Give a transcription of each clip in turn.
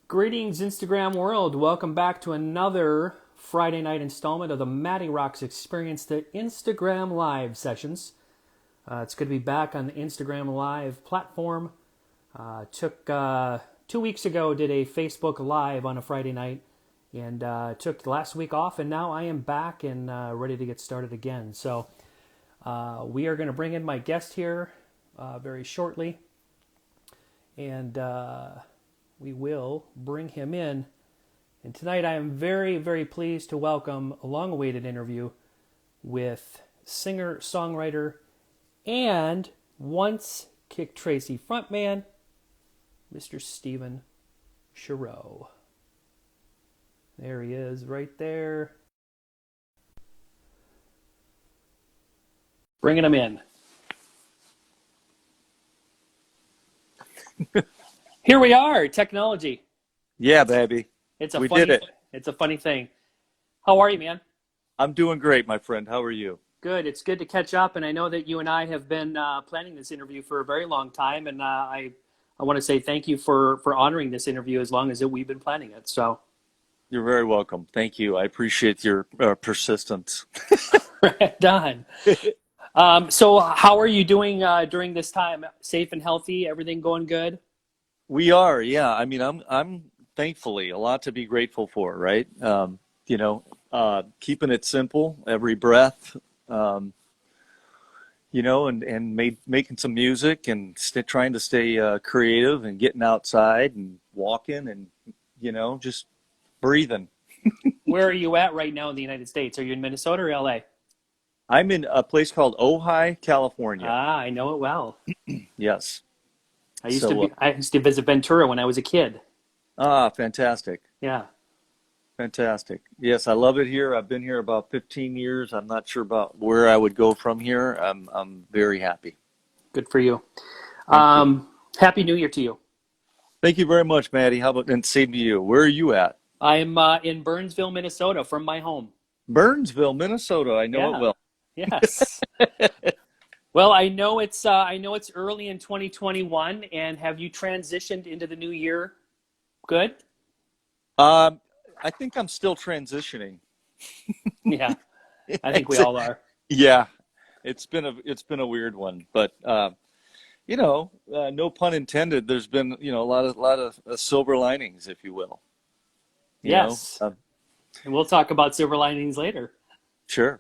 Greetings, Instagram world. Welcome back to another Friday night installment of the MattyRocks Experience, the Instagram Live sessions. It's good to be back on the Instagram Live platform. Took 2 weeks ago, did a Facebook Live on a Friday night, and took last week off, and now I am back and ready to get started again. So we are going to bring in my guest here very shortly, and we will bring him in. And tonight I am very, very pleased to welcome a long-awaited interview with singer-songwriter and once Kik Tracee frontman, Mr. Stephen Shareaux. There he is, right there. Bringing him in. Here we are, technology. Yeah, baby. We did it. It's a funny thing. How are you, man? I'm doing great, my friend. How are you? Good. It's good to catch up, and I know that you and I have been planning this interview for a very long time, and I want to say thank you for honoring this interview as long as we've been planning it. So you're very welcome. Thank you. I appreciate your persistence. Right on. So how are you doing during this time? Safe and healthy? Everything going good? We are, yeah. I mean, I'm thankfully a lot to be grateful for, right? Keeping it simple, every breath, and making some music and trying to stay creative and getting outside and walking and, just breathing. Where are you at right now in the United States? Are you in Minnesota or LA? I'm in a place called Ojai, California. Ah, I know it well. Yes. I used to visit Ventura when I was a kid. Ah, fantastic. Yeah. Fantastic. Yes, I love it here. I've been here about 15 years. I'm not sure about where I would go from here. I'm very happy. Good for you. Happy New Year to you. Thank you very much, Maddie. How about, and same to you. Where are you at? I'm in Burnsville, Minnesota, from my home. Burnsville, Minnesota. I know it well. Yes. Well, I know it's early in 2021, and have you transitioned into the new year? Good. I think I'm still transitioning. Yeah, I think we all are. Yeah, it's been a weird one, but no pun intended. There's been a lot of silver linings, if you will. Yes, and we'll talk about silver linings later. Sure.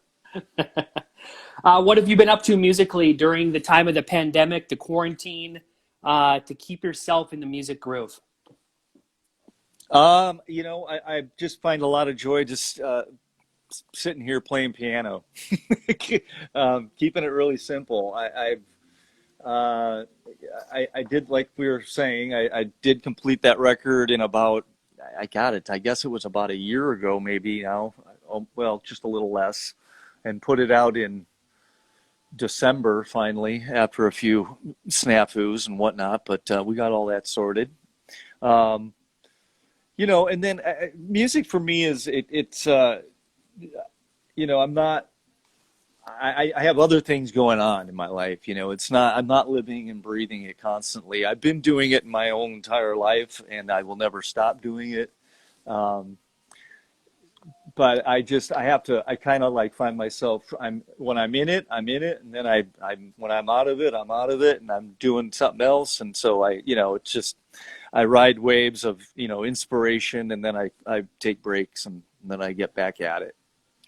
What have you been up to musically during the time of the pandemic, the quarantine, to keep yourself in the music groove? I just find a lot of joy just sitting here playing piano, keeping it really simple. I did, like we were saying, I did complete that record in about, I guess it was about a year ago, maybe now, well, just a little less, and put it out in December finally after a few snafus and whatnot, but we got all that sorted. And then music for me is I'm not, I have other things going on in my life. I'm not living and breathing it constantly. I've been doing it my own entire life, and I will never stop doing it. But I kind of like find myself, when I'm in it, and then when I'm out of it, I'm out of it, and I'm doing something else. And so it's just, I ride waves of, inspiration, and then I take breaks, and then I get back at it.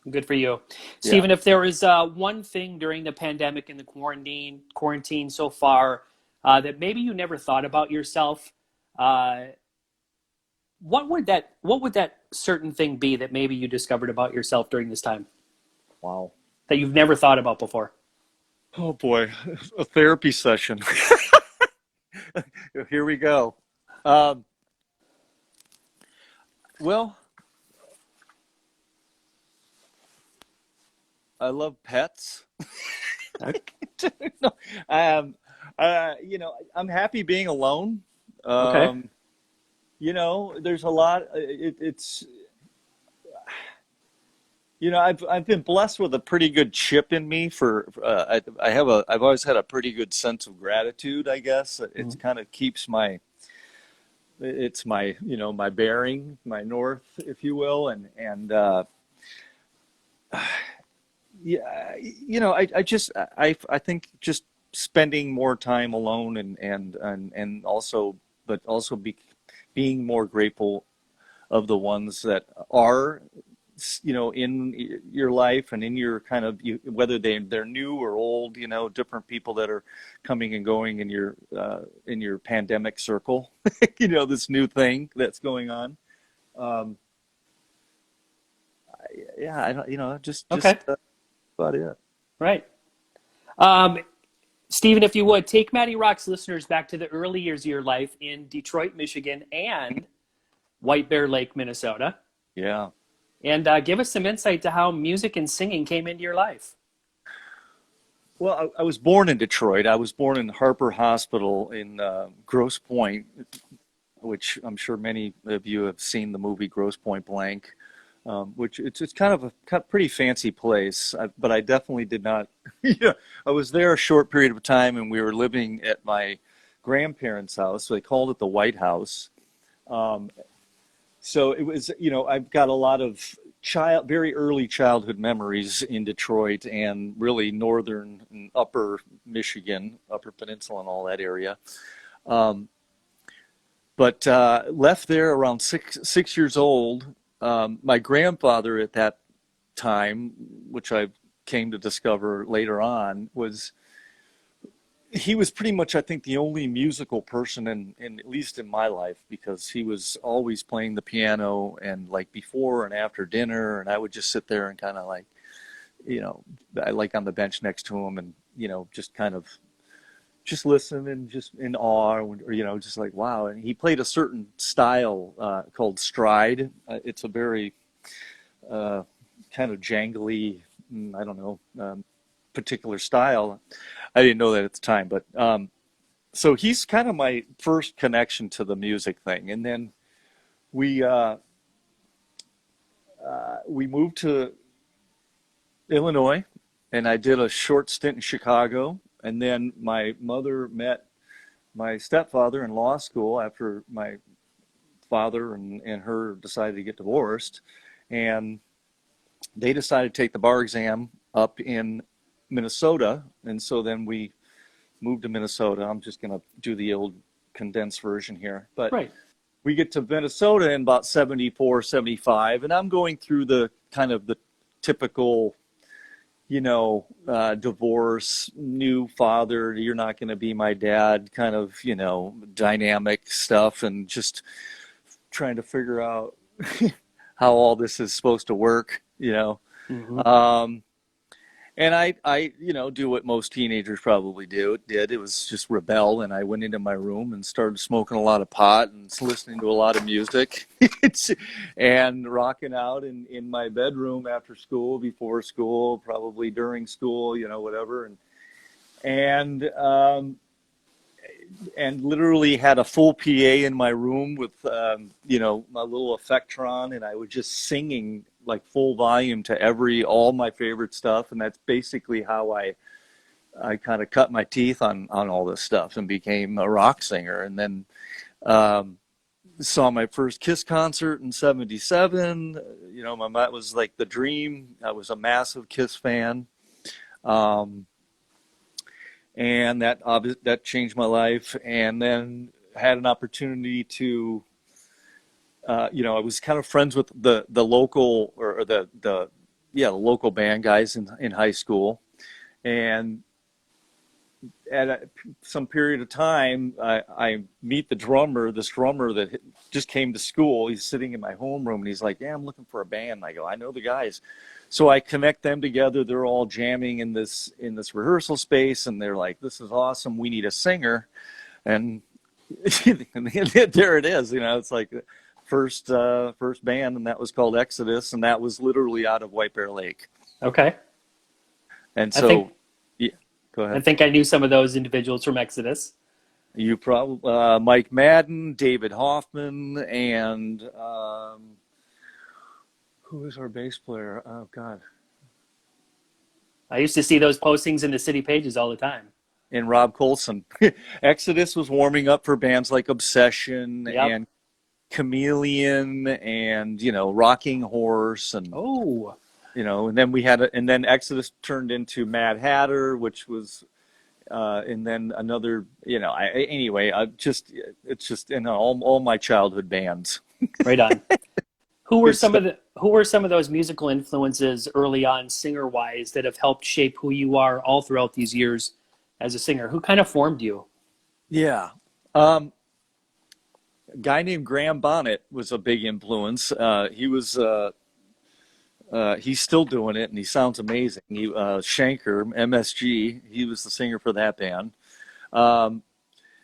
Good for you. Stephen, if there was one thing during the pandemic and the quarantine so far that maybe you never thought about yourself, what would that certain thing be that maybe you discovered about yourself during this time? Wow. That you've never thought about before? Oh boy, a therapy session. Here we go. Well, I love pets. No, I'm happy being alone. Okay. There's a lot. I've been blessed with a pretty good chip in me I've always had a pretty good sense of gratitude, I guess. It kind of keeps my it's my, my bearing, my north, if you will. And yeah, I think just spending more time alone and also, but also being more grateful of the ones that are, in your life and in your kind of, whether they're new or old, different people that are coming and going in your pandemic circle, this new thing that's going on. Um, yeah, I don't, Okay. about it. Right. Um, Stephen, if you would, take MattyRocks listeners back to the early years of your life in Detroit, Michigan, and White Bear Lake, Minnesota, Yeah. and give us some insight to how music and singing came into your life. Well, I was born in Detroit. I was born in Harper Hospital in Grosse Pointe, which I'm sure many of you have seen the movie Grosse Pointe Blank, which it's kind of a pretty fancy place. But I definitely did not. Yeah, I was there a short period of time, and we were living at my grandparents' house. So they called it the White House. Um, so it was, I've got a lot of very early childhood memories in Detroit and really northern and upper Michigan, Upper Peninsula, and all that area. Um, but left there around six years old. My grandfather at that time, which I came to discover later on, he was pretty much, I think, the only musical person in at least in my life, because he was always playing the piano, and like before and after dinner, and I would just sit there and kind of like, I like on the bench next to him, and just kind of just listen and just in awe, or just like wow. And he played a certain style called stride. It's a very uh, kind of jangly, I don't know, particular style. I didn't know that at the time, but so he's kind of my first connection to the music thing. And then we we moved to Illinois, and I did a short stint in Chicago. And then my mother met my stepfather in law school after my father and her decided to get divorced, and they decided to take the bar exam up in Minnesota. And so then we moved to Minnesota. I'm just going to do the old condensed version here. But Right. we get to Minnesota in about 74, 75, and I'm going through the kind of the typical, divorce, new father, you're not going to be my dad kind of, dynamic stuff, and just trying to figure out how all this is supposed to work. Mm-hmm. And I, do what most teenagers probably did. It was just rebel, and I went into my room and started smoking a lot of pot and listening to a lot of music, and rocking out in my bedroom after school, before school, probably during school, whatever, and and literally had a full PA in my room with, my little Effectron, and I was just singing like full volume to all my favorite stuff. And that's basically how I kind of cut my teeth on all this stuff and became a rock singer. And then saw my first Kiss concert in '77. That was like the dream. I was a massive Kiss fan. Um, and that changed my life. And then had an opportunity to, I was kind of friends with the local, or the local band guys in high school, and at some period of time, I meet this drummer that just came to school. He's sitting in my homeroom, and he's like, "Yeah, I'm looking for a band." And I go, "I know the guys." So I connect them together. They're all jamming in this rehearsal space, and they're like, "This is awesome. We need a singer." And there it is. It's like first band, and that was called Exodus, and that was literally out of White Bear Lake. Okay. And I so, think yeah, go ahead. I think I knew some of those individuals from Exodus. You probably Mike Madden, David Hoffman, and who is our bass player? Oh God, I used to see those postings in the city pages all the time. and Rob Colson. Exodus was warming up for bands like Obsession Yep. and Chameleon and, Rocking Horse and, Oh, and then and then Exodus turned into Mad Hatter, which was, and then another, anyway, it's just in all my childhood bands. right on. Who were Good some stuff. of those musical influences early on, singer wise, that have helped shape who you are all throughout these years as a singer? Who kind of formed you? Yeah. A guy named Graham Bonnet was a big influence. He's still doing it, and he sounds amazing. Shanker, MSG, he was the singer for that band. Um,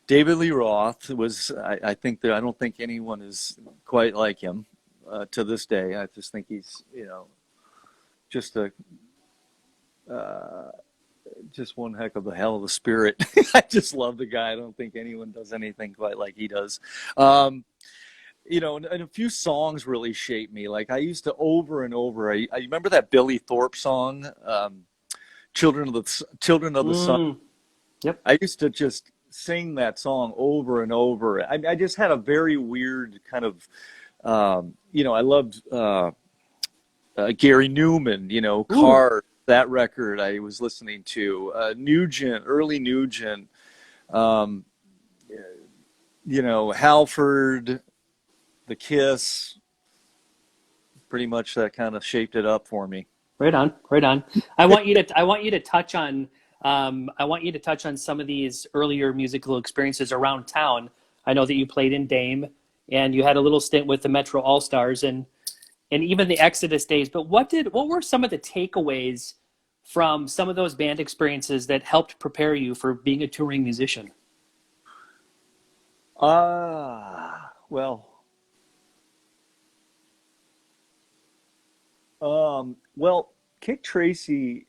David Lee Roth was, I don't think anyone is quite like him to this day. I just think he's, just just one heck of a hell of a spirit. I just love the guy. I don't think anyone does anything quite like he does. Um, and a few songs really shaped me. Like I used to over and over. I remember that Billy Thorpe song, Children of the Sun." Yep. I used to just sing that song over and over. I just had a very weird kind of, I loved Gary Newman, Ooh, Cars, that record I was listening to, Nugent, early Nugent, um, Halford, The Kiss, pretty much that kind of shaped it up for me. right on, right on. I want you to touch on some of these earlier musical experiences around town. I know that you played in Dame, and you had a little stint with the Metro All Stars, and even the Exodus days. But what were some of the takeaways from some of those band experiences that helped prepare you for being a touring musician? Well, Kik Tracee,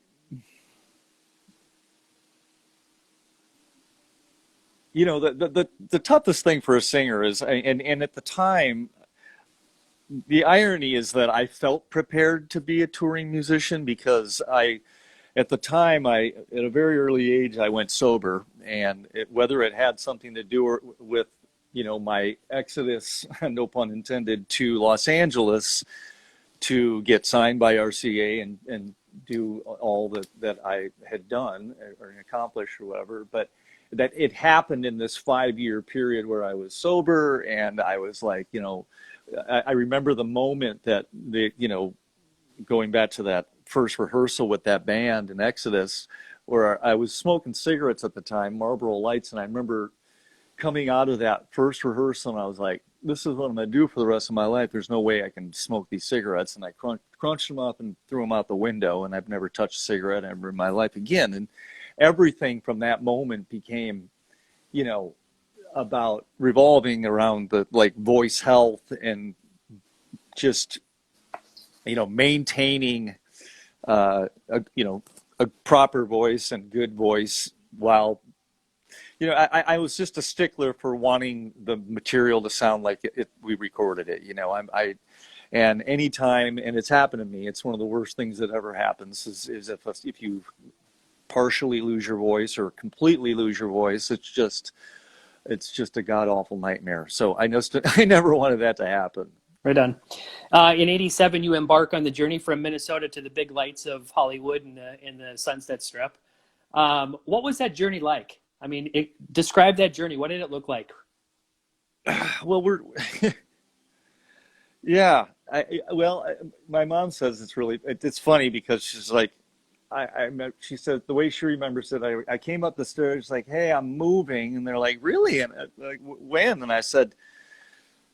the toughest thing for a singer is, and at the time, the irony is that I felt prepared to be a touring musician because at the time, at a very early age, I went sober, and whether it had something to do with, my exodus, no pun intended, to Los Angeles to get signed by RCA and do all that I had done or accomplished or whatever, but that it happened in this 5-year period where I was sober, and I was like, I remember the moment that going back to that first rehearsal with that band in Exodus, where I was smoking cigarettes at the time, Marlboro Lights, and I remember coming out of that first rehearsal, and I was like, this is what I'm going to do for the rest of my life. There's no way I can smoke these cigarettes. And I crunched them up and threw them out the window, and I've never touched a cigarette ever in my life again. And everything from that moment became, about revolving around the voice health and just, maintaining, a proper voice and good voice while I was just a stickler for wanting the material to sound like we recorded it. And anytime, and it's happened to me, it's one of the worst things that ever happens is if you partially lose your voice or completely lose your voice, it's just a god awful nightmare. So I never wanted that to happen. Right on. In '87, you embark on the journey from Minnesota to the big lights of Hollywood in the Sunset Strip. What was that journey like? I mean, describe that journey. What did it look like? Well, yeah. My mom says it's funny because she's like, she said the way she remembers it, I came up the stairs like, hey, I'm moving. And they're like, really? And like, when? And I said,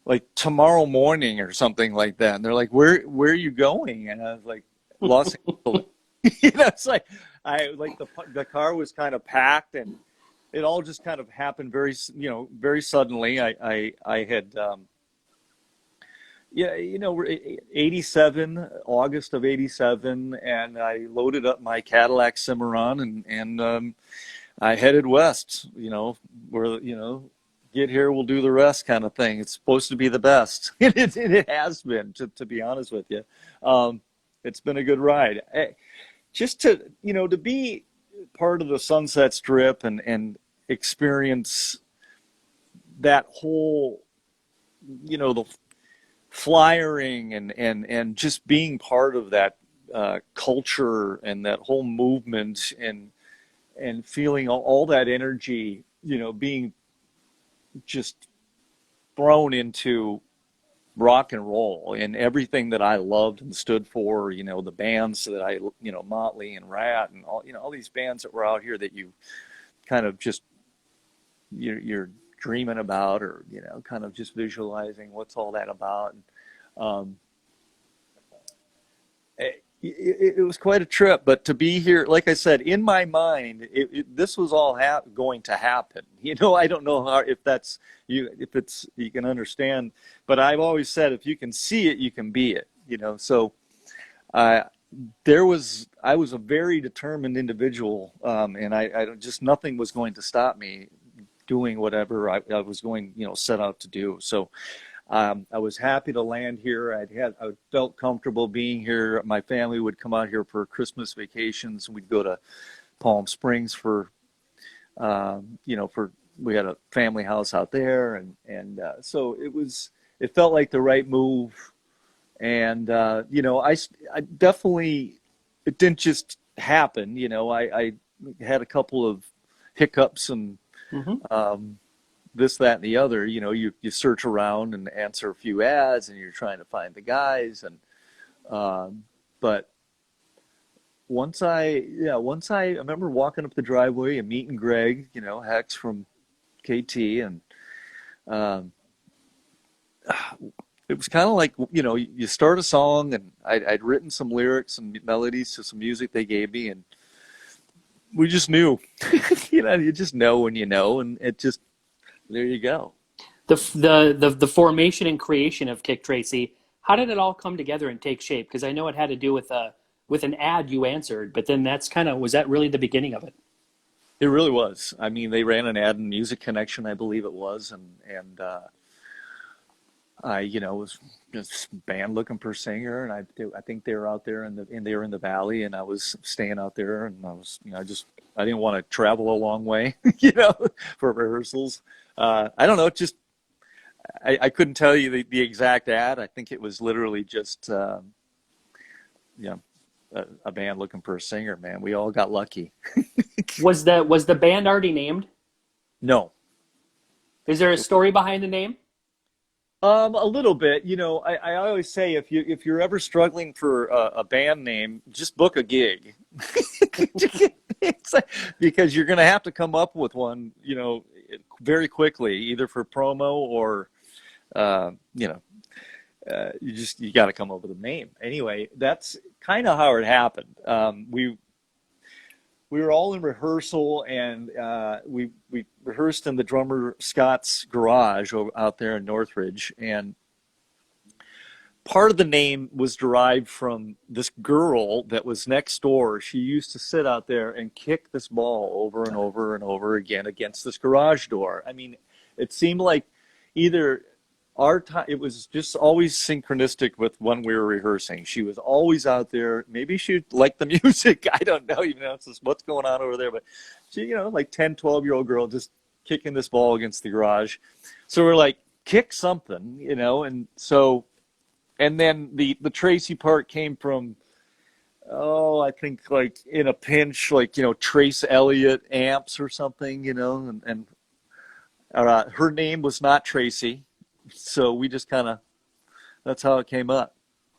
like tomorrow morning or something like that. And they're like, where are you going? And I was like, Los Angeles. It's like, the car was kind of packed, and it all just kind of happened very suddenly. I had, 87, August of 87, and I loaded up my Cadillac Cimarron and I headed west, where, get here, we'll do the rest kind of thing. It's supposed to be the best. It has been, to be honest with you. It's been a good ride. Just to be part of the Sunset Strip and experience that whole, the flyering and just being part of that culture and that whole movement and feeling all that energy, being just thrown into rock and roll and everything that I loved and stood for, the bands that I, Motley and Rat and all these bands that were out here that you kind of just, you're dreaming about, or, kind of just visualizing what's all that about. Um, it was quite a trip, but to be here, like I said, in my mind, this was all going to happen. I don't know if that's you can understand, but I've always said if you can see it, you can be it. So I was a very determined individual, and I just nothing was going to stop me doing whatever I was going, set out to do. So. I was happy to land here. I felt comfortable being here. My family would come out here for Christmas vacations. We'd go to Palm Springs for we had a family house out there, and so it felt like the right move. And I definitely, it didn't just happen. I had a couple of hiccups and. Mm-hmm. This, that, and the other, you search around and answer a few ads and you're trying to find the guys. And, but once I remember walking up the driveway and meeting Greg, Hex from KT. And, it was kind of like, you start a song, and I'd written some lyrics and melodies to some music they gave me, and we just knew, you just know when you know, and it just, there you go. The formation and creation of Kik Tracee, how did it all come together and take shape? Because I know it had to do with an ad you answered, but then was that really the beginning of it? It really was. I mean, they ran an ad in Music Connection, I believe it was, and I was this band looking for a singer, and I think they were out there they were in the valley, and I was staying out there, and I was I didn't want to travel a long way, for rehearsals. I don't know, just I couldn't tell you the exact ad. I think it was literally just a band looking for a singer. Man, we all got lucky. Was the band already named? No. Is there a story behind the name? A little bit. I always say if you're ever struggling for a band name, just book a gig. Because you're going to have to come up with one, very quickly, either for promo or, you got to come up with a name. Anyway, that's kind of how it happened. We were all in rehearsal, and we rehearsed in the drummer Scott's garage out there in Northridge, and part of the name was derived from this girl that was next door. She used to sit out there and kick this ball over and over and over again against this garage door. I mean, it seemed like either our time, it was just always synchronistic with when we were rehearsing. She was always out there. Maybe she liked the music. I don't know, what's going on over there. But she, like 10, 12-year-old girl just kicking this ball against the garage. So we're like, kick something, and so... And then the Tracee part came from, I think like in a pinch, like, Trace Elliott amps or something, and her name was not Tracee. So we just that's how it came up.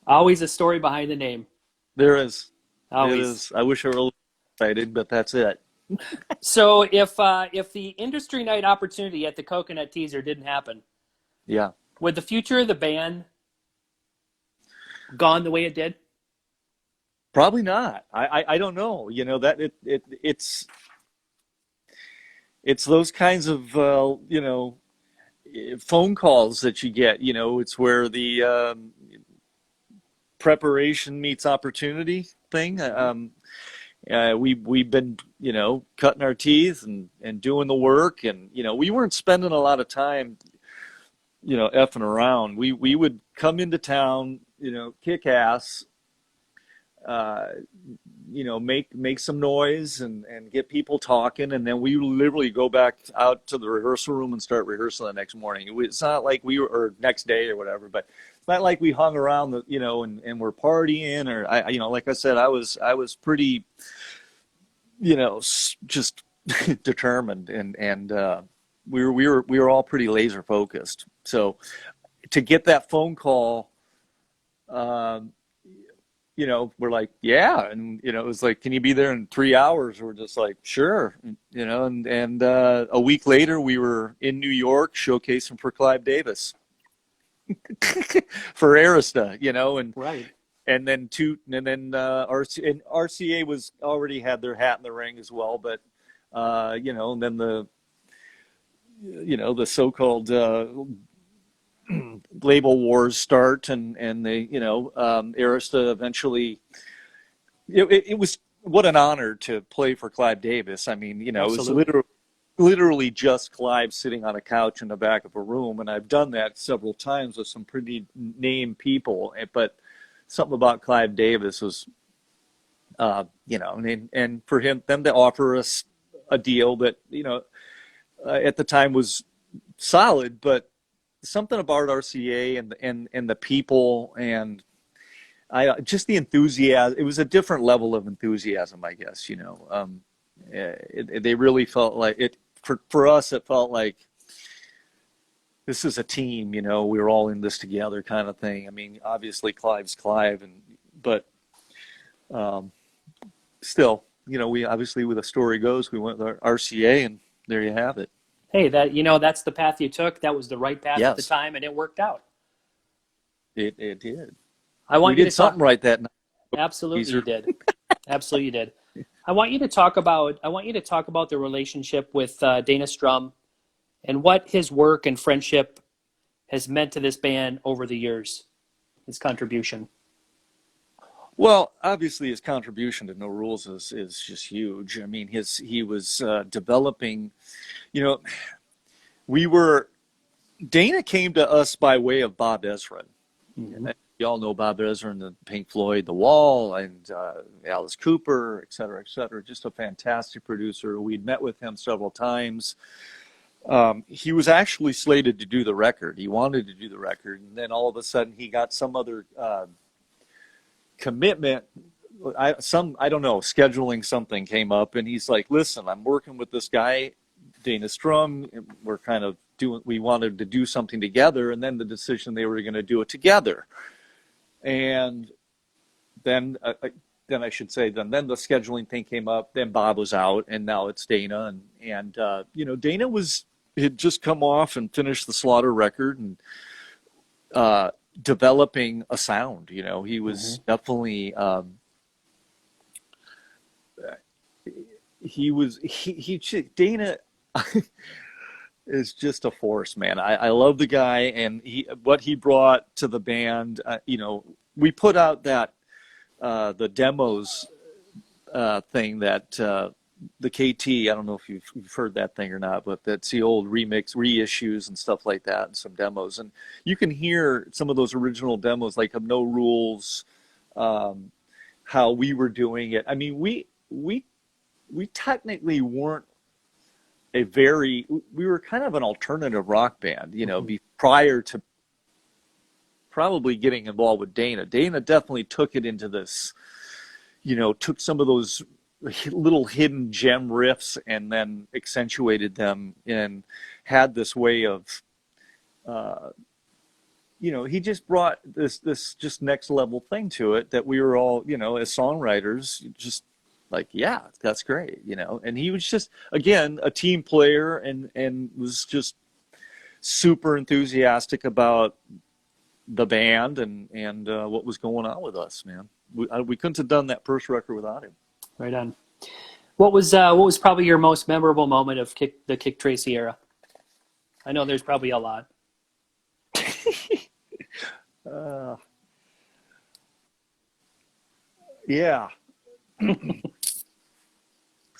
Always a story behind the name. There is. Always. It is. I wish I were a little excited, but that's it. So if the industry night opportunity at the Coconut Teaser didn't happen, yeah, would the future of the band gone the way it did? Probably not. I don't know. That it's those kinds of phone calls that you get. It's where the preparation meets opportunity thing. We've been cutting our teeth and doing the work, and we weren't spending a lot of time effing around. We would come into town, kick ass, make some noise and get people talking, and then we literally go back out to the rehearsal room and start rehearsal the next morning. It's not like we were, or next day or whatever, but it's not like we hung around and we're partying, or like I said, I was pretty, just determined, and we were all pretty laser focused. So to get that phone call, we're like, yeah. And, it was like, can you be there in 3 hours? We're just like, sure. And a week later we were in New York showcasing for Clive Davis for Arista, and Right. and then RCA was already had their hat in the ring as well. But, and then the so-called, label wars start, and they, Arista eventually, it was, what an honor to play for Clive Davis. I mean, it was literally just Clive sitting on a couch in the back of a room. And I've done that several times with some pretty named people, but something about Clive Davis was, and for them to offer us a deal that, at the time was solid, but something about RCA and the people, and just the enthusiasm. It was a different level of enthusiasm, I guess. They really felt like it. For us, it felt like this is a team. We were all in this together, kind of thing. I mean, obviously Clive's Clive, but still, we obviously, where the story goes, we went with RCA, and there you have it. Hey, that's the path you took. That was the right path at the Yes. time, and it worked out. It did. We did something right that night. Absolutely, you did. Absolutely, you did. I want you to talk about the relationship with Dana Strum, and what his work and friendship has meant to this band over the years. His contribution. Well, obviously, his contribution to No Rules is just huge. I mean, he was developing. Dana came to us by way of Bob Ezrin. Mm-hmm. You all know Bob Ezrin, the Pink Floyd, The Wall, and Alice Cooper, et cetera, et cetera. Just a fantastic producer. We'd met with him several times. He was actually slated to do the record. He wanted to do the record, and then all of a sudden he got some other commitment. I don't know, scheduling something came up, and he's like, listen, I'm working with this guy, Dana Strum. We're kind of we wanted to do something together, and then the decision they were going to do it together. And then I should say, then the scheduling thing came up, then Bob was out, and now it's Dana. And Dana had just come off and finished the Slaughter record, and developing a sound. He was definitely, Dana is just a force, man. I love the guy, and what he brought to the band. We put out that the demos thing, that the KT. I don't know if you've heard that thing or not, but that's the old reissues and stuff like that, and some demos. And you can hear some of those original demos, like of No Rules, how we were doing it. I mean, we technically weren't we were kind of an alternative rock band, prior to probably getting involved with Dana. Dana definitely took it into this, took some of those little hidden gem riffs and then accentuated them, and had this way of, he just brought this just next level thing to it that we were all, as songwriters, just like, yeah, that's great, and he was just, again, a team player, and was just super enthusiastic about the band and what was going on with us, man. We couldn't have done that first record without him. Right on. What was probably your most memorable moment of the Kik Tracee era? I know there's probably a lot. Yeah.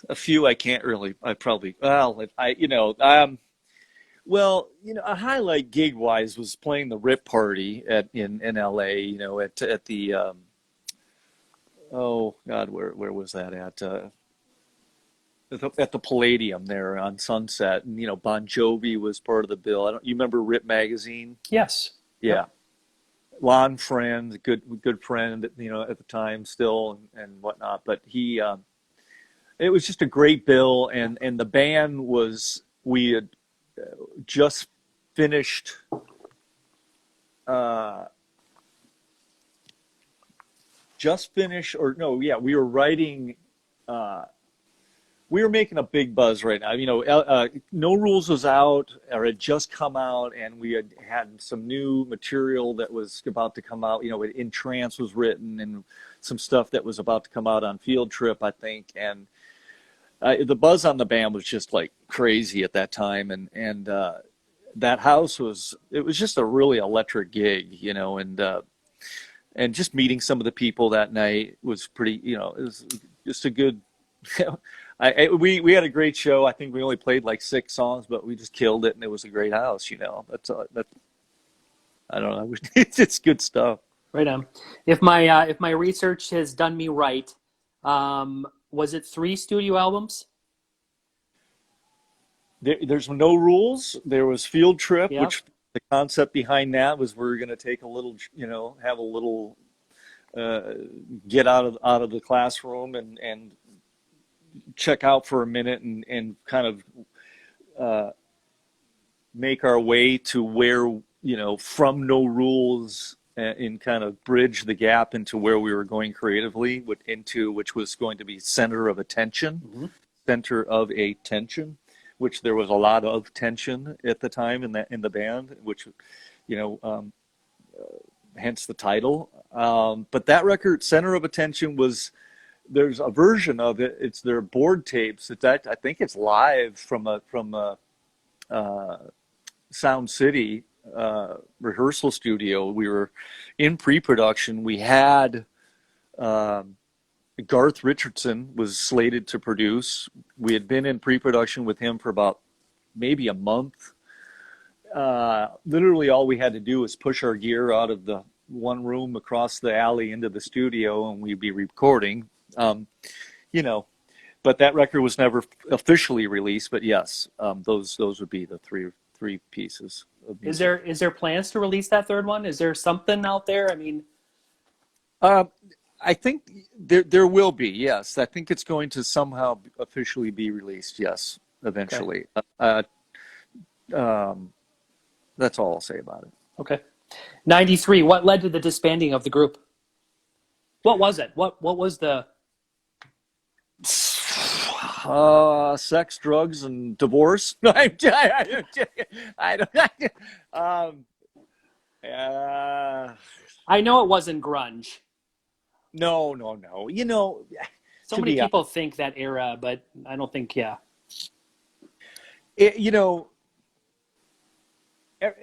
A few I can't really. A highlight gig wise was playing the Rip Party in LA. At the oh God, where was that at the Palladium there on Sunset, and Bon Jovi was part of the bill. I don't. You remember Rip Magazine? Yes. Yeah, Yep. Lon friend, good friend, at the time still and whatnot. But it was just a great bill, and the band was we had just finished. Uh, just finished, or no, yeah, we were writing. Uh, we were making a big buzz right now. No Rules was out or had just come out, and we had some new material that was about to come out. In Trance was written, and some stuff that was about to come out on Field Trip, I think. And the buzz on the band was just like crazy at that time, and that house it was just a really electric gig, and just meeting some of the people that night was pretty. It was just a good. We had a great show. I think we only played like 6 songs, but we just killed it, and it was a great house. That I don't know. It's good stuff. Right on. If my research has done me right, was it 3 studio albums? There's No Rules. There was Field Trip, Yeah. which the concept behind that was we were going to take a little, have a little, get out of the classroom and check out for a minute and kind of make our way to where, from No Rules and kind of bridge the gap into where we were going creatively, which was going to be Center of Attention, Mm-hmm. Center of a Tension, which there was a lot of tension at the time in the band, which, hence the title. But that record, Center of Attention, there's a version of it. It's their board tapes. I think it's live from a Sound City rehearsal studio. We were in pre-production. We had Garth Richardson was slated to produce. We had been in pre-production with him for about maybe a month. Literally all we had to do was push our gear out of the one room across the alley into the studio, and we'd be recording. But that record was never officially released. But yes, those would be the three pieces of music. Is there plans to release that third one? Is there something out there? I mean, I think there will be. Yes, I think it's going to somehow officially be released. Yes, eventually. Okay. That's all I'll say about it. Okay. 93. What led to the disbanding of the group? What was it? What was the? Sex, drugs, and divorce. I don't. I know it wasn't grunge. No. So many people think that era, but I don't think. Yeah.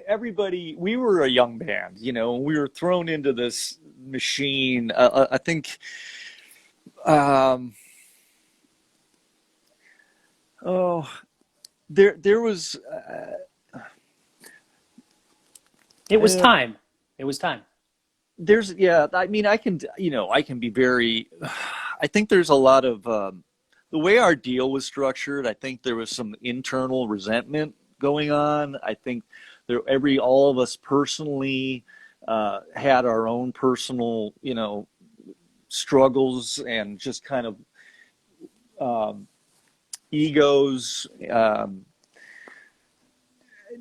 Everybody. We were a young band. We were thrown into this machine. I think. There was. It was time. It was time. I mean, I can be very. I think there's a lot of the way our deal was structured. I think there was some internal resentment going on. I think all of us personally had our own personal, struggles and just kind of egos,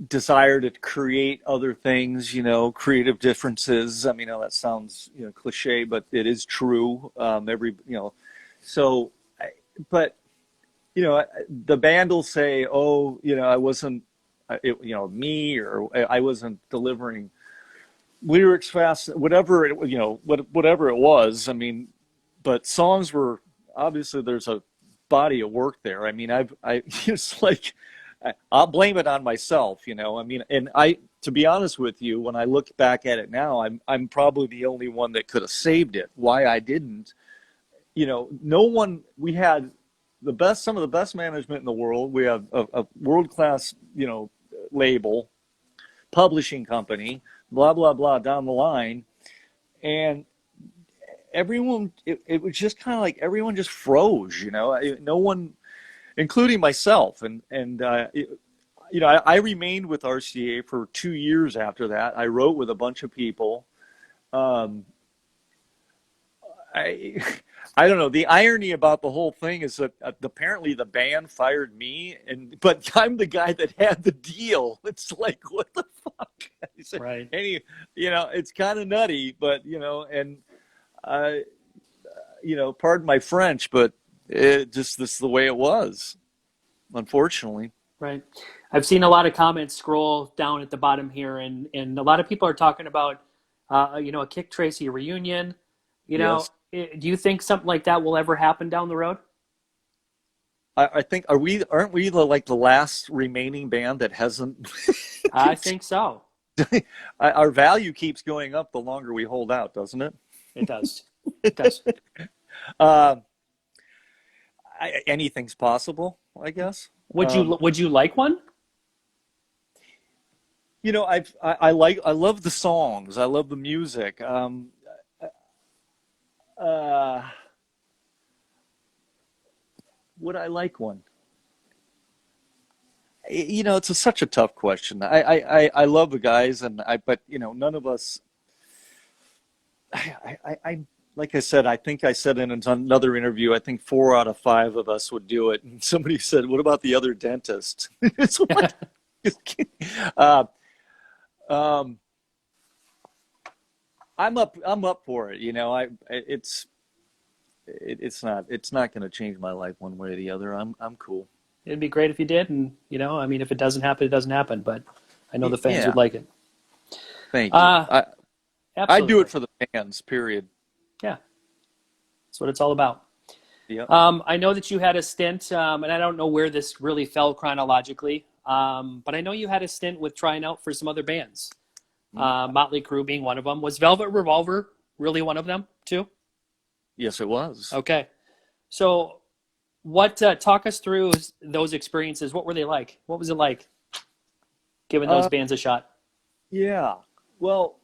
desire to create other things, creative differences. I mean, that sounds, cliche, but it is true. But, the band will say, oh, I wasn't, me, or I wasn't delivering lyrics fast, whatever it, whatever it was. I mean, but songs were, obviously there's a body of work there. I mean, it's like, I'll blame it on myself, I mean, and to be honest with you, when I look back at it now, I'm probably the only one that could have saved it. Why I didn't, no one, we had some of the best management in the world. We have a world-class, label, publishing company, blah, blah, blah, down the line. And everyone, it was just kind of like everyone just froze, no one, including myself. I remained with RCA for 2 years after that. I wrote with a bunch of people. Um, I, I don't know. The irony about the whole thing is that apparently the band fired me, but I'm the guy that had the deal. It's like, what the fuck? He said, Right. it's kind of nutty, but and uh, pardon my French, but this is the way it was, unfortunately. Right. I've seen a lot of comments scroll down at the bottom here, and a lot of people are talking about, a Kik Tracee reunion. Yes. Do you think something like that will ever happen down the road? I think aren't we the last remaining band that hasn't? I think so. Our value keeps going up the longer we hold out, doesn't it? It does. It does. Uh, Anything's possible, I guess. Would you like one? I love the songs. I love the music. Uh, would I like one? It's such a tough question. I love the guys, but none of us. I like I said, I think I said in another interview, I think 4 out of 5 of us would do it. And somebody said, "What about the other dentist?" It's like, just kidding. Uh, um, I'm up for it. It's not going to change my life one way or the other. I'm cool. It'd be great if you did, and I mean, if it doesn't happen, it doesn't happen. But I know the fans Yeah, would like it. thank you. I do Absolutely. it for the fans. Period. Yeah, that's what it's all about. Yep. I know that you had a stint, and I don't know where this really fell chronologically, but I know you had a stint with trying out for some other bands. Motley Crue being one of them. Was Velvet Revolver really one of them too? Yes, it was. Okay, so what? Talk us through those experiences. What were they like? What was it like giving those Uh, bands a shot? yeah. Well,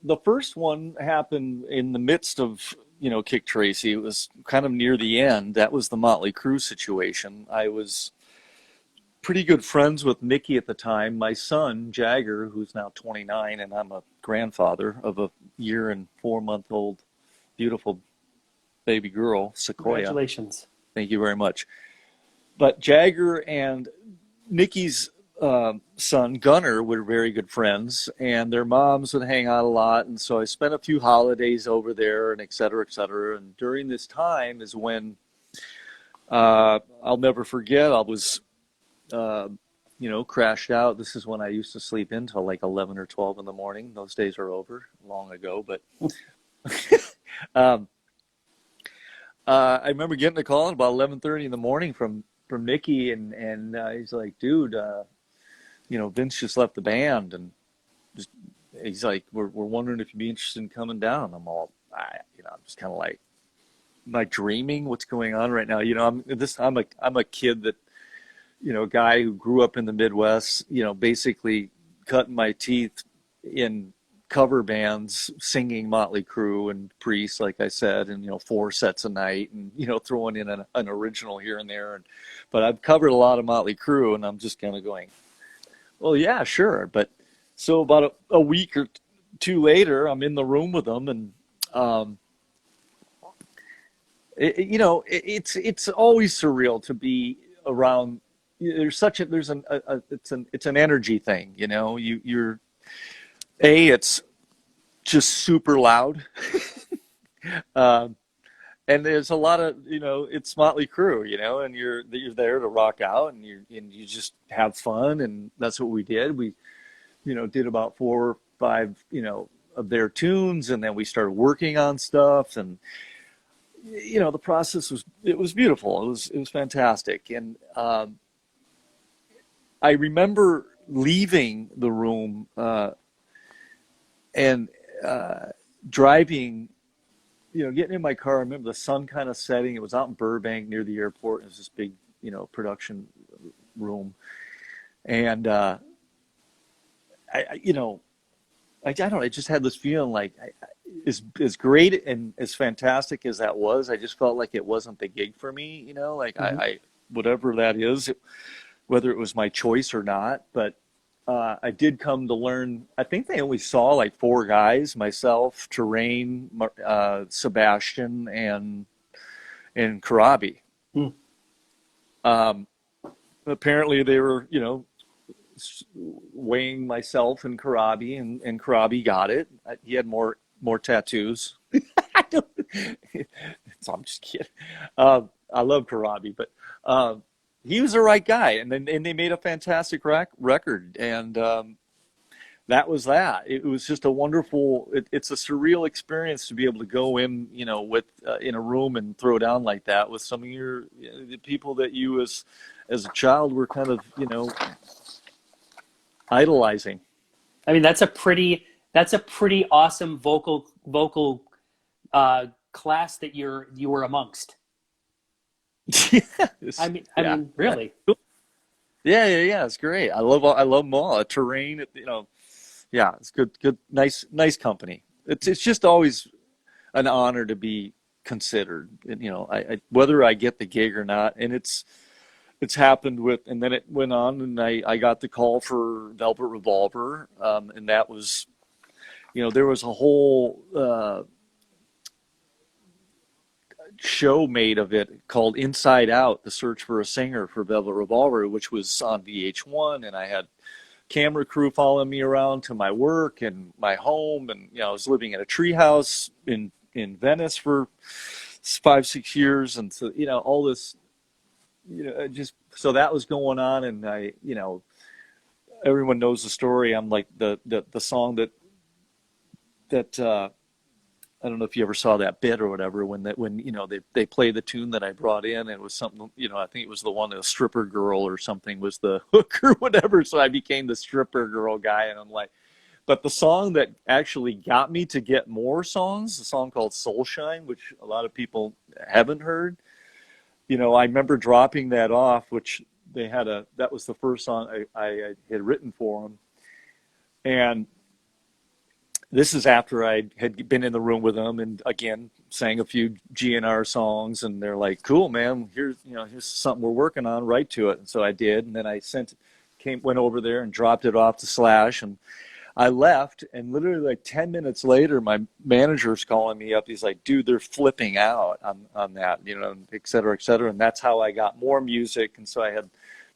the first one happened in the midst of Kik Tracee. It was kind of near the end. That was the Motley Crue situation. I was pretty good friends with Mickey at the time. My son Jagger, who's now 29, and I'm a grandfather of a year and 4 month old beautiful baby girl, Sequoia. Congratulations. Thank you very much. But Jagger and Mickey's son Gunnar were very good friends, and their moms would hang out a lot. And so I spent a few holidays over there, and et cetera, et cetera. And during this time is when I'll never forget. I was, crashed out. This is when I used to sleep in till like 11 or 12 in the morning. Those days are over long ago, but um, I remember getting a call at about 11:30 in the morning from Mickey, and he's like, "Dude, Vince just left the band, and just he's like, we're wondering if you'd be interested in coming down." I'm just kind of like, am I dreaming? What's going on right now? I'm a kid that, guy who grew up in the Midwest, basically cutting my teeth in cover bands, singing Motley Crue and Priest, like I said, and 4 sets a night, and throwing in an original here and there. But I've covered a lot of Motley Crue, and I'm just kind of going, well, yeah, sure. But so about a week or two later, I'm in the room with them, and it's always surreal to be around. It's an energy thing, it's just super loud. um, and there's a lot of, it's Motley Crue, and you're there to rock out, and you just have fun, and that's what we did. We did about 4 or 5 of their tunes, and then we started working on stuff, and the process was beautiful. It was fantastic. And I remember leaving the room and driving, getting in my car. I remember the sun kind of setting. It was out in Burbank near the airport. It was this big, production room. And, I don't know, I just had this feeling like as great and as fantastic as that was, I just felt like it wasn't the gig for me, you know, like Hmm. I whatever that is, whether it was my choice or not. But I did come to learn, I think they only saw like four guys, myself, Terrain, Sebastian, and Karabi. Mm. Um, apparently they were, you know, weighing myself and Karabi, and Karabi got it. He had more tattoos. I don't, so I'm just kidding. I love Karabi, but he was the right guy, and then and they made a fantastic record, and that was that. It was just a wonderful. It's a surreal experience to be able to go in, you know, with in a room and throw down like that with some of your the people that you as a child were kind of, you know, idolizing. I mean, that's a pretty awesome vocal class that you were amongst. Yes. I Yeah. mean, Yeah. really. Yeah. It's great. I love them all. Terrain, you know, yeah, it's good, nice company. It's just always an honor to be considered. And, you know, whether I get the gig or not, and it's happened with, and then it went on, and I got the call for Velvet Revolver, and that was, you know, there was a whole show made of it called Inside Out: The Search for a Singer for Velvet Revolver, which was on VH1, and I had camera crew following me around to my work and my home, and you know, I was living in a treehouse in Venice for 5 6 years, and so, you know, all this, you know, just so that was going on, and I, you know, everyone knows the story. I'm like the song that I don't know if you ever saw that bit or whatever, when you know they play the tune that I brought in, and it was something, you know, I think it was the one, the stripper girl or something was the hook or whatever, so I became the stripper girl guy, and I'm like, but the song that actually got me to get more songs, a song called Soulshine, which a lot of people haven't heard, you know, I remember dropping that off, which that was the first song I had written for them, and this is after I had been in the room with them and again sang a few GNR songs, and they're like, "Cool, man. Here's something we're working on. Write to it." And so I did, and then I went over there and dropped it off to Slash, and I left. And literally like 10 minutes later, my manager's calling me up. He's like, "Dude, they're flipping out on that, you know, et cetera, et cetera." And that's how I got more music, and so I had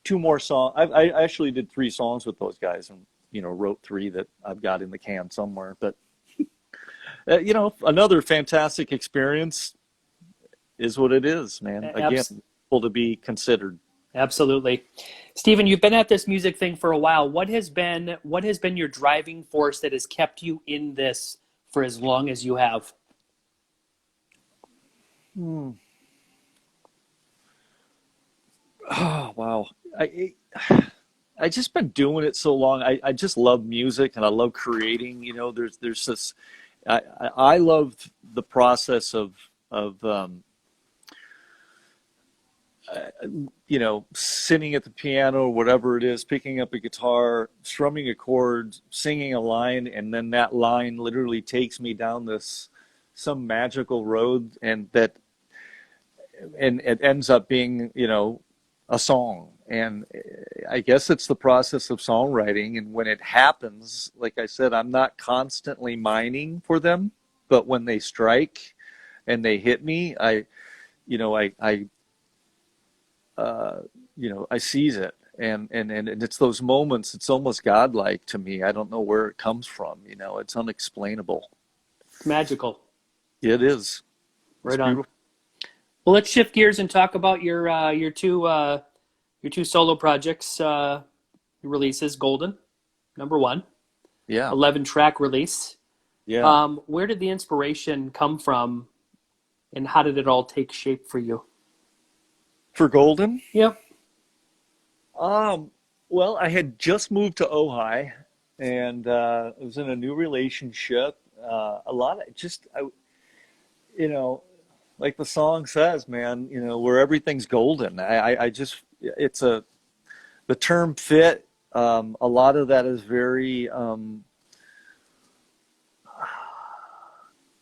two more songs. I actually did 3 songs with those guys, and you know, wrote 3 that I've got in the can somewhere. But you know, another fantastic experience is what it is, man. Again, Abs- cool to be considered. Absolutely. Stephen, you've been at this music thing for a while. What has been your driving force that has kept you in this for as long as you have? Hmm. Oh wow, I just been doing it so long. I just love music and I love creating. You know, there's this. I love the process of you know, sitting at the piano or whatever it is, picking up a guitar, strumming a chord, singing a line, and then that line literally takes me down this some magical road, and it ends up being, you know, a song. And I guess it's the process of songwriting, and when it happens, like I said, I'm not constantly mining for them, but when they strike and they hit me, you know, uh, you know, I seize it. And it's those moments, it's almost godlike to me. I don't know where it comes from, you know, it's unexplainable. It's magical. It is. It's Right on. beautiful. Well, let's shift gears and talk about your two solo projects releases. Golden, number one, Yeah. 11-track release. Yeah. Where did the inspiration come from, and how did it all take shape for you? For Golden, Yep. um, well, I had just moved to Ojai, and I was in a new relationship. A lot of just, you know, like the song says, man, you know, where everything's golden. I just, it's the term fit. A lot of that is very,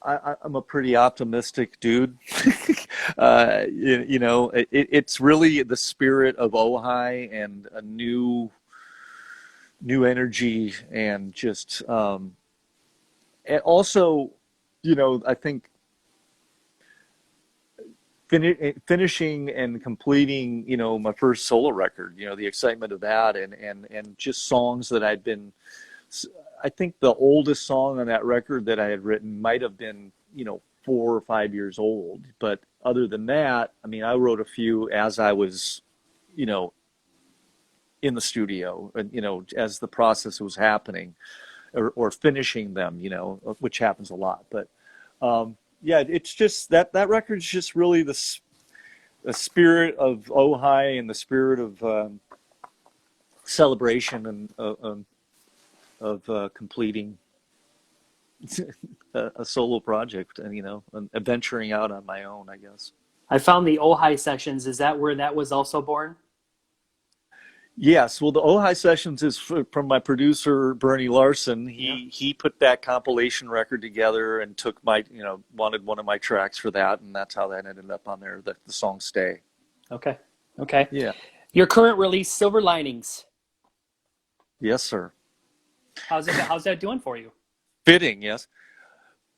I'm a pretty optimistic dude. It's really the spirit of Ojai and a new energy, and just and also, I think finishing and completing, my first solo record, the excitement of that, and just songs that I think the oldest song on that record that I had written might have been, 4 or 5 years old. But other than that, I mean, I wrote a few as I was, you know, in the studio, and, as the process was happening, or finishing them, which happens a lot. But yeah, it's just that record's just really the spirit of Ojai and the spirit of celebration and of completing a solo project, and venturing out on my own, I guess. I found the Ojai sessions. Is that where that was also born? Yes, well, the Ojai Sessions is from my producer Bernie Larson. He put that compilation record together and took wanted one of my tracks for that, and that's how that ended up on there. The song "Stay." Okay. Yeah. Your current release, Silver Linings. Yes, sir. How's that doing for you? Fitting, yes.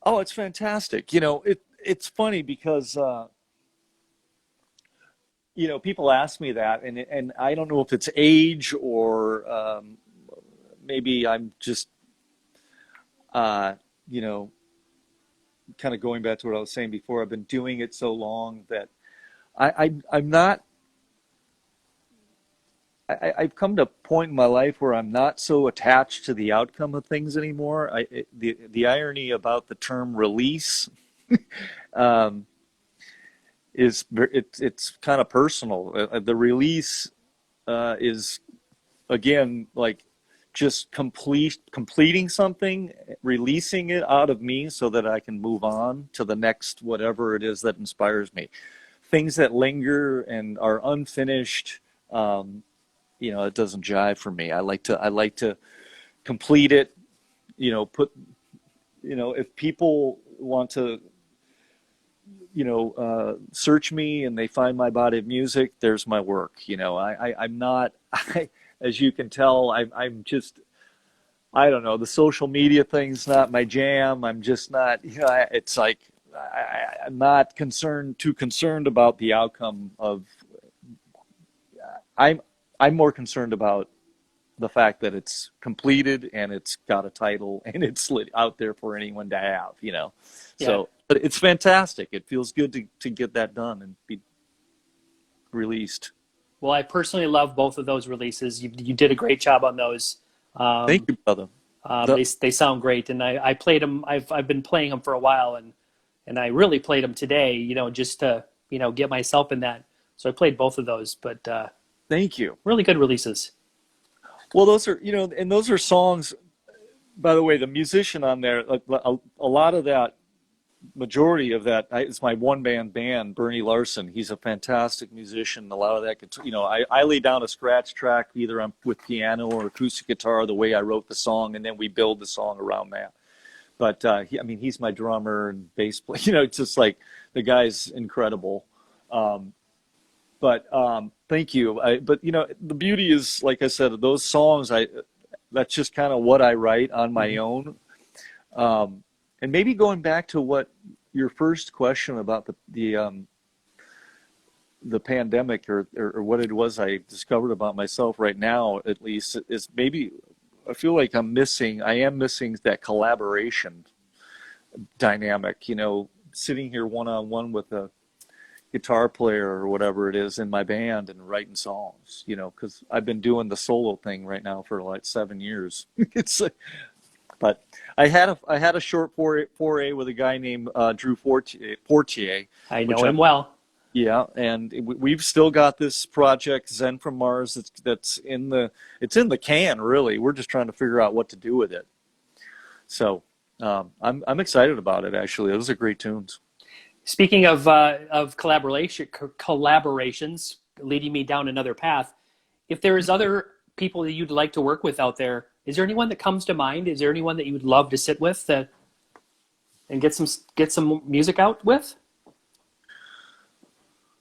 Oh, it's fantastic. It's funny because people ask me that, and I don't know if it's age or maybe I'm just kind of going back to what I was saying before. I've been doing it so long that I'm not. I've come to a point in my life where I'm not so attached to the outcome of things anymore. The irony about the term release is it's kind of personal. The release is, again, like just completing something, releasing it out of me so that I can move on to the next whatever it is that inspires me. Things that linger and are unfinished, it doesn't jive for me. I like to complete it. If people want to, search me and they find my body of music, there's my work. I'm not, as you can tell, I'm just, I don't know, the social media thing's not my jam. I'm just not, it's like, I'm not too concerned about the outcome of, I'm more concerned about the fact that it's completed and it's got a title and it's out there for anyone to have, Yeah. So, but it's fantastic. It feels good to get that done and be released. Well, I personally love both of those releases. You did a great job on those. Thank you, brother. They sound great, and I played them. I've been playing them for a while, and I really played them today. Just to get myself in that. So I played both of those, but thank you. Really good releases. Well, those are and those are songs. By the way, the musician on there, a lot of that, majority of that, it's my one-man band, Bernie Larson. He's a fantastic musician. A lot of that, I lay down a scratch track, either with piano or acoustic guitar, the way I wrote the song, and then we build the song around that. But he's my drummer and bass player. It's just like the guy's incredible. But thank you. But the beauty is, like I said, those songs, that's just kind of what I write on my own. And maybe going back to what your first question about the pandemic, or what it was I discovered about myself right now, at least, is maybe I feel like I am missing that collaboration dynamic, sitting here one-on-one with a guitar player or whatever it is in my band and writing songs, because I've been doing the solo thing right now for like 7 years. But I had a short foray with a guy named Drew Fortier. I know him well. Yeah, and we've still got this project Zen from Mars that's in the can, really. We're just trying to figure out what to do with it. So I'm excited about it. Actually, those are great tunes. Speaking of collaborations, leading me down another path, if there's other people that you'd like to work with out there, is there anyone that comes to mind? Is there anyone that you would love to sit with? and get some music out with?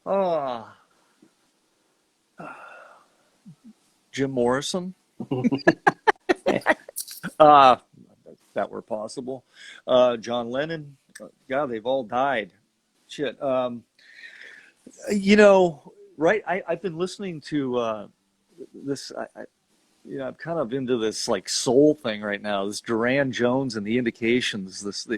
Oh, Jim Morrison. Uh, if that were possible. John Lennon. God, they've all died. Shit. You know, right? I've been listening to this. I'm kind of into this like soul thing right now. This Duran Jones and the Indications. Is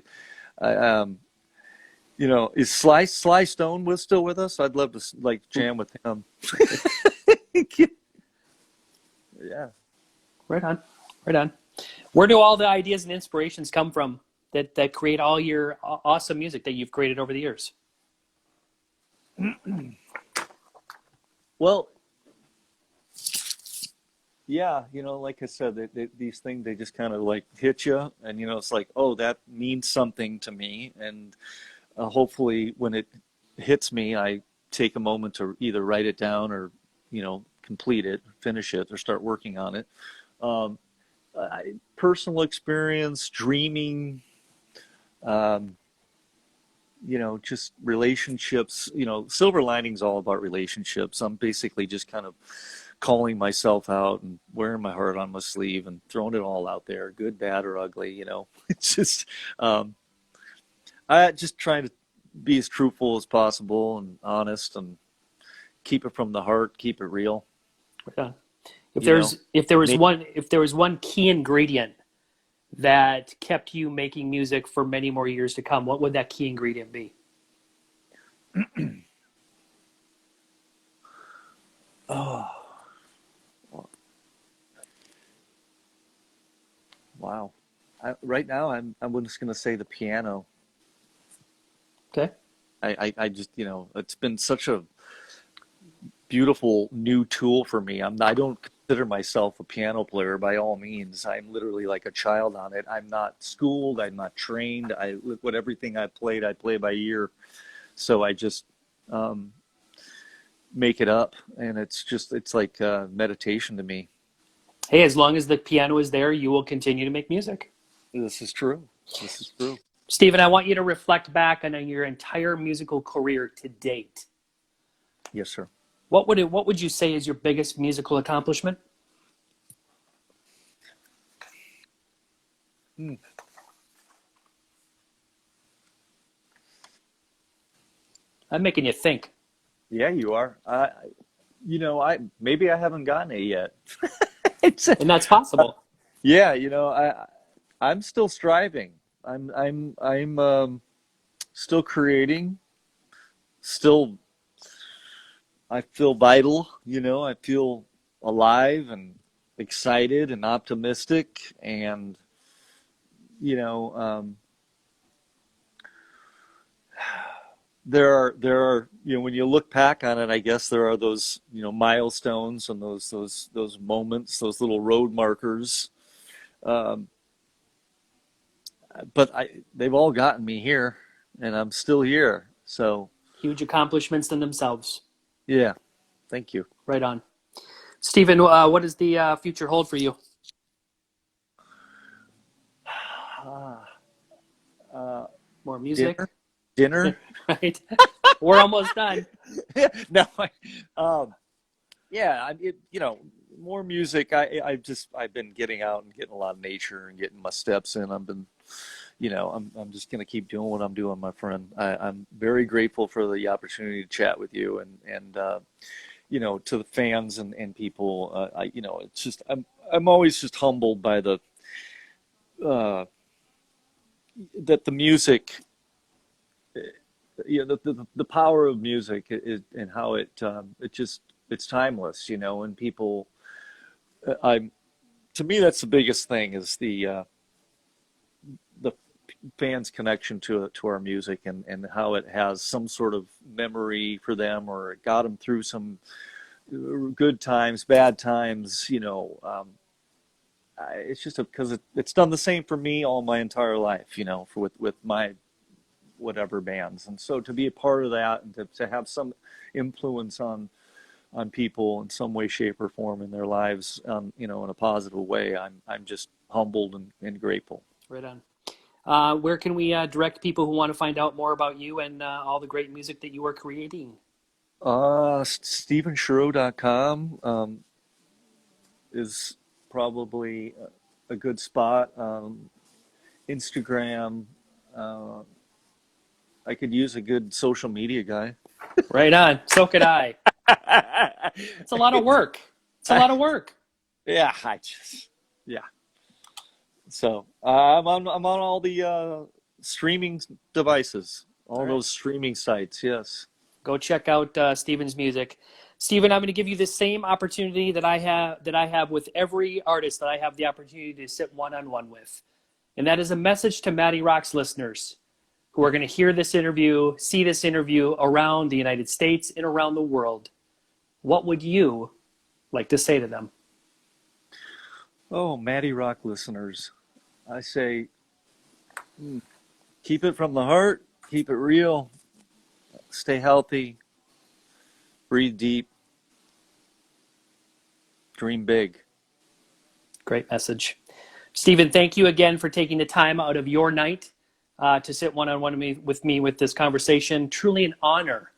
Sly Stone was still with us? I'd love to like jam with him. Yeah. Right on, right on. Where do all the ideas and inspirations come from that create all your awesome music that you've created over the years? Well, yeah, like I said, these things, they just kind of like hit you, and it's like, oh, that means something to me, and hopefully when it hits me, I take a moment to either write it down or, complete it, finish it, or start working on it. Um, Personal experience, dreaming, um, just relationships. Silver Lining's all about relationships. I'm basically just kind of calling myself out and wearing my heart on my sleeve and throwing it all out there, good, bad, or ugly. It's just, I just trying to be as truthful as possible and honest and keep it from the heart, keep it real. Right on. You know, Make, If there was one key ingredient that kept you making music for many more years to come, what would that key ingredient be? oh, wow. Right now, I'm just gonna say the piano. Okay. I just, it's been such a beautiful new tool for me. I don't consider myself a piano player by all means. I'm literally like a child on it. I'm not schooled. I'm not trained. Everything I play by ear. So I just um, make it up, and it's like meditation to me. Hey, as long as the piano is there, you will continue to make music. This is true. This is true. Stephen, I want you to reflect back on your entire musical career to date. Yes, sir. What would you say is your biggest musical accomplishment? Hmm. I'm making you think. Yeah, you are. I maybe I haven't gotten it yet. It's, And that's possible. yeah, I'm still striving. I'm still creating. Still, I feel vital. I feel alive and excited and optimistic, and you know, um, there are when you look back on it, I guess there are those milestones and those moments, those little road markers. Um, but they've all gotten me here, and I'm still here. So Huge accomplishments in themselves. yeah, thank you. Right on. Stephen, what does the future hold for you? Uh, More dinner, music? dinner. Right? We're almost done. No, yeah, more music. I've been getting out and getting a lot of nature and getting my steps in. I've been, I'm just gonna keep doing what I'm doing, my friend. I'm very grateful for the opportunity to chat with you and to the fans and people. It's just I'm always just humbled by uh, that the music, the power of music is, and how it's timeless, and people. I'm To me, that's the biggest thing is the fans' connection to our music and how it has some sort of memory for them, or it got them through some good times, bad times. It's just because it's done the same for me all my entire life. With my whatever bands, and so to be a part of that and to have some influence on people in some way, shape, or form in their lives, in a positive way. I'm just humbled and grateful. Right on. Where can we direct people who want to find out more about you and all the great music that you are creating? StephenShareaux.com is probably a good spot. Instagram. Uh, I could use a good social media guy. Right on. So could I. It's a lot of work. It's a lot of work. Yeah, yeah. So I'm on all the streaming devices, all right. those streaming sites. Yes. Go check out Stephen's music. Stephen, I'm going to give you the same opportunity that I have with every artist that I have the opportunity to sit one-on-one with. And that is a message to MattyRocks listeners who are going to hear this interview, see this interview around the United States and around the world. What would you like to say to them? Oh, MattyRock listeners, I say, keep it from the heart, keep it real, stay healthy, breathe deep, dream big. Great message. Stephen, thank you again for taking the time out of your night to sit one-on-one with me with this conversation. Truly an honor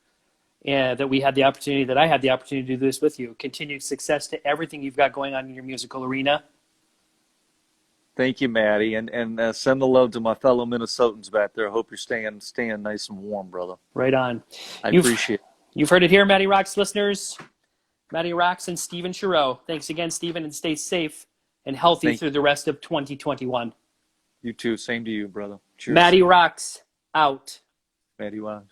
that I had the opportunity to do this with you. Continued success to everything you've got going on in your musical arena. Thank you, Matty, and send the love to my fellow Minnesotans back there. I hope you're staying nice and warm, brother. Right on. I appreciate it. You've heard it here, MattyRocks listeners. MattyRocks and Stephen Shareaux. Thanks again, Stephen, and stay safe and healthy through the rest of 2021. You too. Same to you, brother. Cheers. MattyRocks out. MattyRocks.